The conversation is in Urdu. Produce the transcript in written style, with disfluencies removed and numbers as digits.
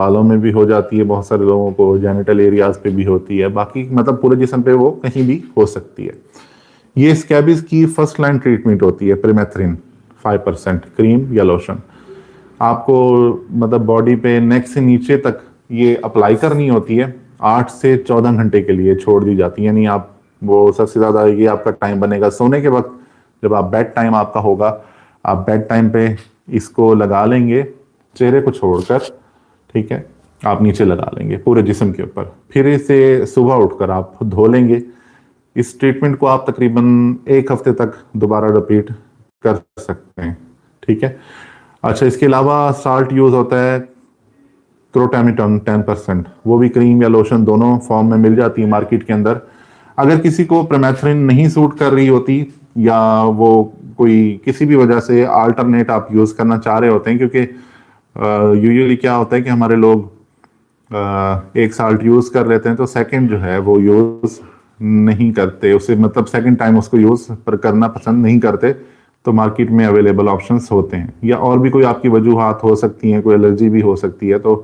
بالوں میں بھی ہو جاتی ہے بہت سارے لوگوں کو, جینیٹل ایریاز پہ بھی ہوتی ہے, باقی مطلب پورے جسم پہ وہ کہیں بھی ہو سکتی ہے. یہ اسکیبز کی فرسٹ لائن ٹریٹمنٹ ہوتی ہے پریمیتھرین 5% کریم یا لوشن. آپ کو مطلب باڈی پہ نیک سے نیچے تک یہ اپلائی کرنی ہوتی ہے, 8 سے 14 گھنٹے کے لیے چھوڑ دی جاتی ہے. یعنی آپ وہ سب سے زیادہ یہ آپ کا ٹائم بنے گا سونے کے وقت, جب آپ بیڈ ٹائم آپ کا ہوگا, آپ بیڈ ٹائم پہ اس کو لگا لیں گے چہرے کو چھوڑ کر, ٹھیک ہے, آپ نیچے لگا لیں گے پورے جسم کے اوپر, پھر اسے صبح اٹھ کر آپ دھو لیں گے. اس ٹریٹمنٹ کو آپ تقریباً 1 ہفتے تک دوبارہ رپیٹ کر سکتے ہیں, ٹھیک ہے. اچھا, اس کے علاوہ سالٹ یوز ہوتا ہے کروٹامیٹون 10%, وہ بھی کریم یا لوشن دونوں فارم میں مل جاتی ہے مارکیٹ کے اندر. اگر کسی کو پریمیتھرین نہیں سوٹ کر رہی ہوتی یا وہ کوئی کسی بھی وجہ سے آلٹرنیٹ آپ یوز کرنا چاہ رہے ہوتے ہیں, کیونکہ یوزلی کیا ہوتا ہے کہ ہمارے لوگ ایک سالٹ یوز کر لیتے ہیں تو سیکنڈ جو ہے وہ یوز نہیں کرتے, اسے مطلب سیکنڈ ٹائم اس کو یوز پر کرنا پسند نہیں کرتے. تو مارکیٹ میں اویلیبل آپشنس ہوتے ہیں, یا اور بھی کوئی آپ کی وجوہات ہو سکتی ہیں, کوئی الرجی بھی ہو سکتی ہے, تو